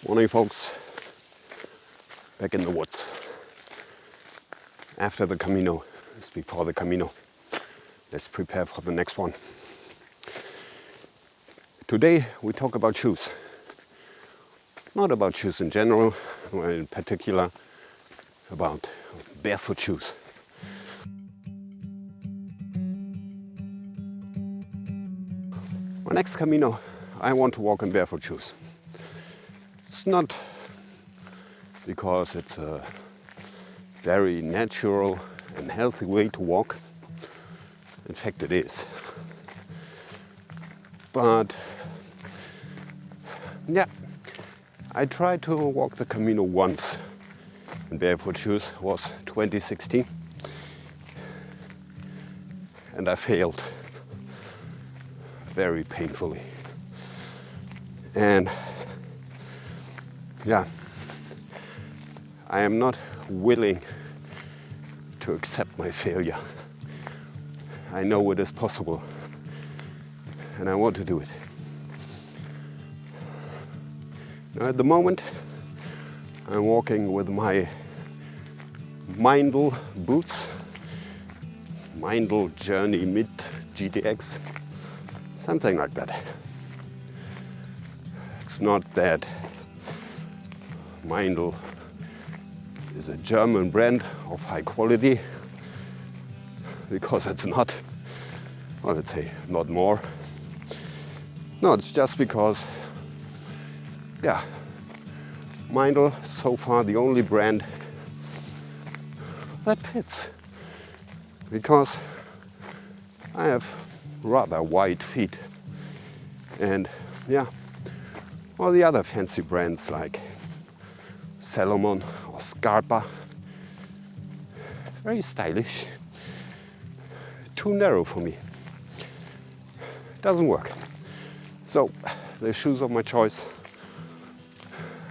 Morning, folks. Back in the woods. After the Camino is before the Camino. Let's prepare for the next one. Today we talk about shoes. Not about shoes in general, or in particular about barefoot shoes. My next Camino, I want to walk in barefoot shoes. It's not because it's a very natural and healthy way to walk. In fact, it is. But yeah, I tried to walk the Camino once in barefoot shoes. It was 2016, and I failed very painfully. And yeah, I am not willing to accept my failure. I know it is possible, and I want to do it. Now, at the moment, I'm walking with my Mindel boots, Mindel Journey Mid GTX, something like that. It's not that Mindel is a German brand of high quality, because it's not, well, let's say, not more. No, it's just because, yeah, Mindel so far the only brand that fits, because I have rather wide feet, and yeah, all the other fancy brands like Salomon or Scarpa, very stylish, too narrow for me. Doesn't work. So the shoes of my choice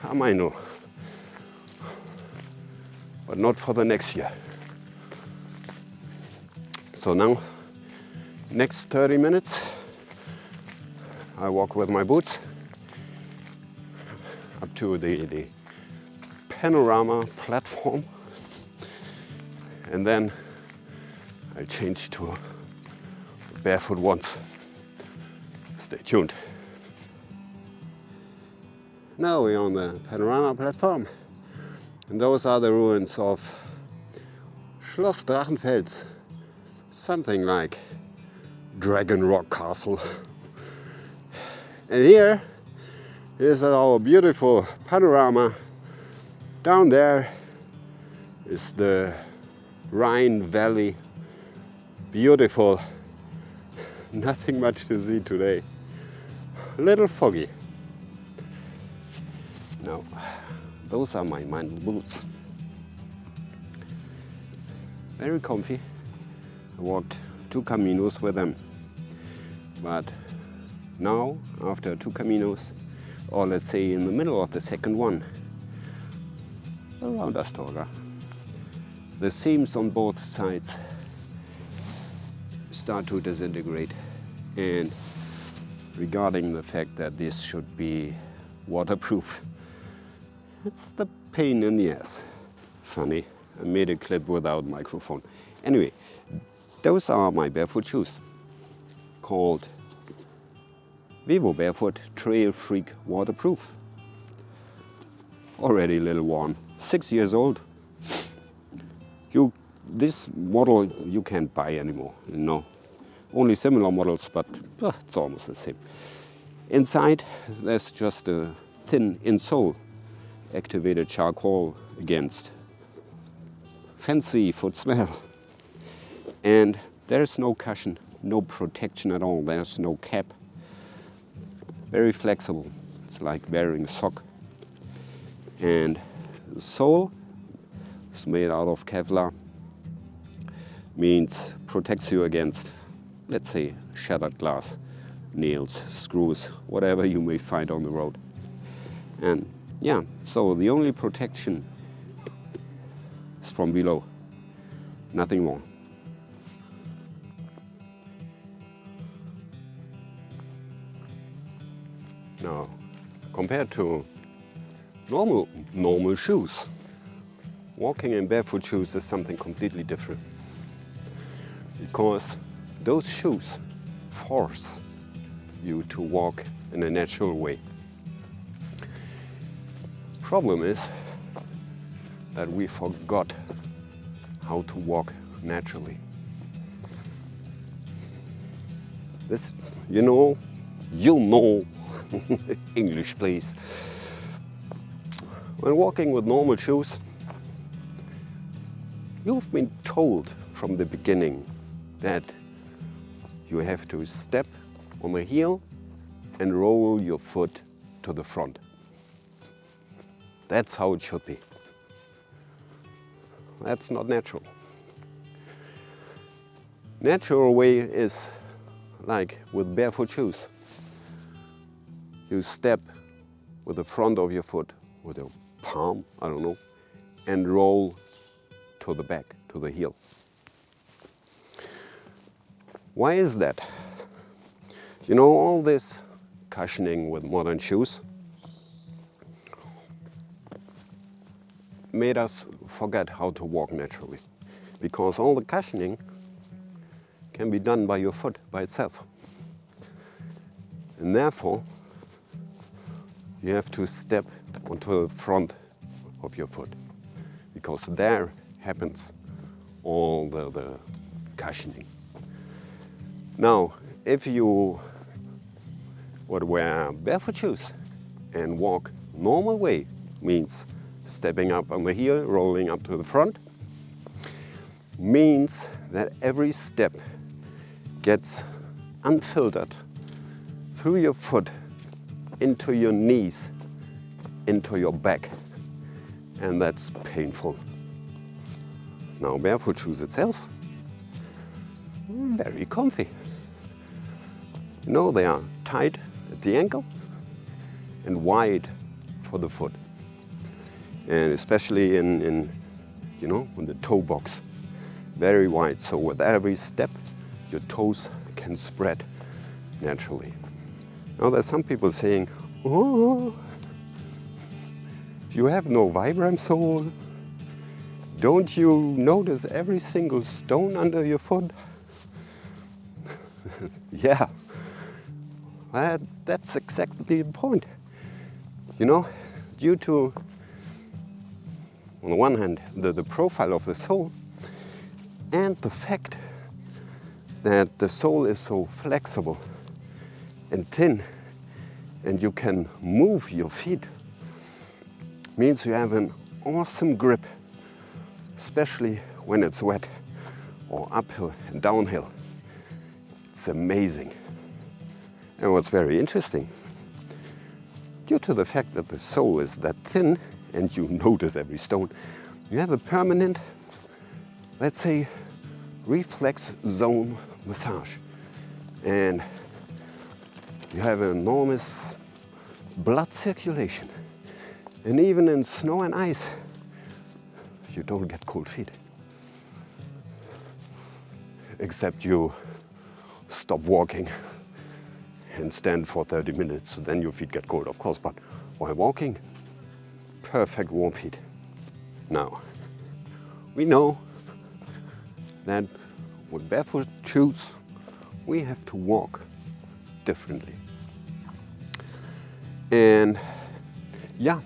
are Camino, but not for the next year. So now, next 30 minutes, I walk with my boots up to the Panorama Platform, and then I change to barefoot ones. Stay tuned. Now we're on the Panorama Platform, and those are the ruins of Schloss Drachenfels, something like Dragon Rock Castle. And here is our beautiful panorama. Down there is the Rhine Valley. Beautiful. Nothing much to see today. A little foggy. Now, those are my Mindel boots. Very comfy. I walked 2 Caminos with them. But now, after 2 Caminos, or let's say in the middle of the second one, around Astorga, the seams on both sides start to disintegrate. And regarding the fact that this should be waterproof, it's the pain in the ass. Funny, I made a clip without microphone. Anyway, those are my barefoot shoes, called Vivo Barefoot Trail Freak Waterproof. Already a little worn, 6 years old. This model you can't buy anymore, no. Only similar models, but it's almost the same. Inside, there's just a thin insole, activated charcoal against fancy foot smell. And there's no cushion, no protection at all. There's no cap. Very flexible. It's like wearing a sock. And the sole is made out of Kevlar. Means protects you against, let's say, shattered glass, nails, screws, whatever you may find on the road. And yeah, so the only protection is from below, nothing more. Now, compared to normal shoes. Walking in barefoot shoes is something completely different, because those shoes force you to walk in a natural way. Problem is that we forgot how to walk naturally. This, you'll know, English please. When walking with normal shoes, you've been told from the beginning that you have to step on the heel and roll your foot to the front. That's how it should be. That's not natural. Natural way is like with barefoot shoes. You step with the front of your foot, with your palm, I don't know, and roll to the back, to the heel. Why is that? All this cushioning with modern shoes made us forget how to walk naturally, because all the cushioning can be done by your foot by itself. And therefore, you have to step onto the front of your foot, because there happens all the cushioning. Now, if you would wear barefoot shoes and walk normal way, means stepping up on the heel, rolling up to the front, means that every step gets unfiltered through your foot into your knees, into your back, and that's painful. Now, barefoot shoes itself, very comfy. They are tight at the ankle and wide for the foot, and especially in the toe box, very wide. So with every step, your toes can spread naturally. Now, there's some people saying, "Oh, you have no Vibram sole. Don't you notice every single stone under your foot?" Yeah, that's exactly the point. Due to, on the one hand, the profile of the sole, and the fact that the sole is so flexible and thin, and you can move your feet, means you have an awesome grip, especially when it's wet or uphill and downhill. It's amazing. And what's very interesting, due to the fact that the sole is that thin and you notice every stone, you have a permanent, let's say, reflex zone massage. And you have an enormous blood circulation. And even in snow and ice, you don't get cold feet. Except you stop walking and stand for 30 minutes, then your feet get cold, of course, but while walking, perfect warm feet. Now, we know that with barefoot shoes, we have to walk differently. And yeah,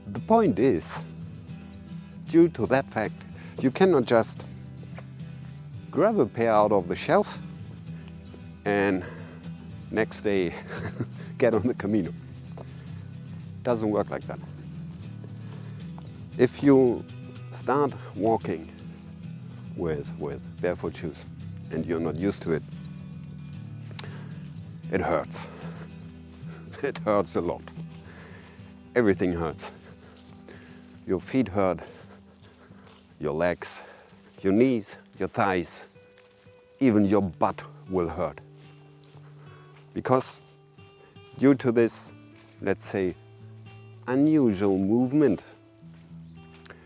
the point is, due to that fact, you cannot just grab a pair out of the shelf and next day get on the Camino. Doesn't work like that. If you start walking with barefoot shoes and you're not used to it, it hurts. It hurts a lot. Everything hurts. Your feet hurt, your legs, your knees, your thighs, even your butt will hurt. Because due to this, let's say, unusual movement,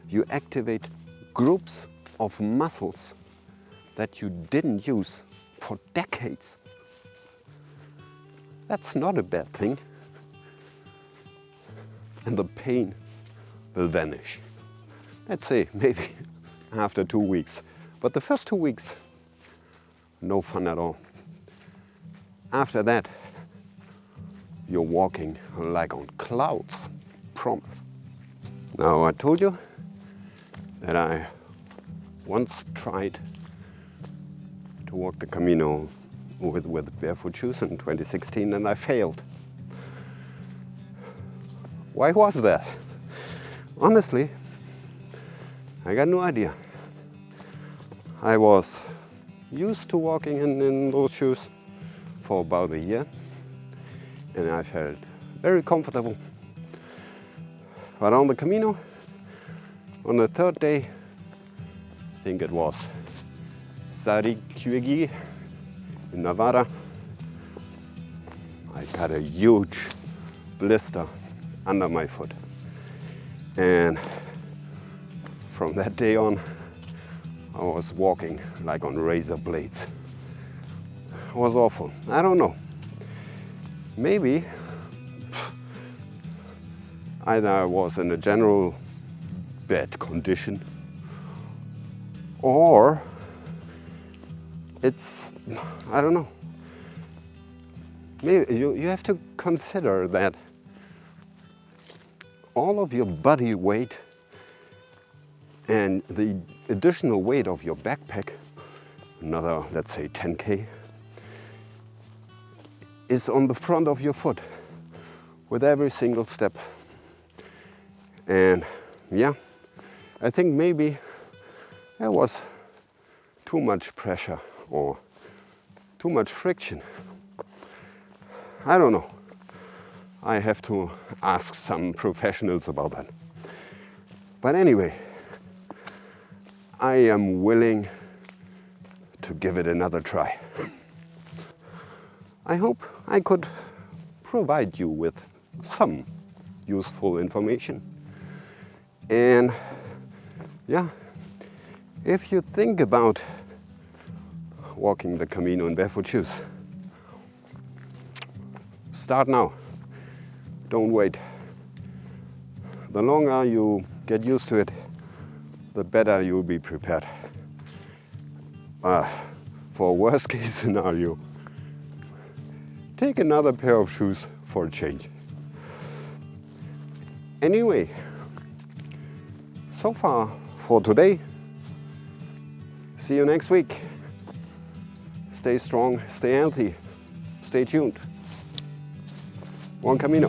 you activate groups of muscles that you didn't use for decades. That's not a bad thing. and the pain will vanish. Let's say maybe after 2 weeks. But the first 2 weeks, no fun at all. After that, you're walking like on clouds, promise. Now, I told you that I once tried to walk the Camino with Barefoot Shoes in 2016, and I failed. Why was that? Honestly, I got no idea. I was used to walking in those shoes for about a year, and I felt very comfortable. But on the Camino, on the third day, I think it was Sariquegui in Nevada, I got a huge blister under my foot. And from that day on, I was walking like on razor blades. It was awful. I don't know. Maybe either I was in a general bad condition, or it's, I don't know. Maybe you have to consider that all of your body weight and the additional weight of your backpack, another, let's say 10K, is on the front of your foot with every single step. And yeah, I think maybe there was too much pressure or too much friction. I don't know. I have to ask some professionals about that. But anyway, I am willing to give it another try. I hope I could provide you with some useful information. And yeah, if you think about walking the Camino in barefoot shoes, start now. Don't wait. The longer you get used to it, the better you'll be prepared. For a worst case scenario, take another pair of shoes for a change. Anyway, so far for today. See you next week. Stay strong, stay healthy, stay tuned. Buen Camino.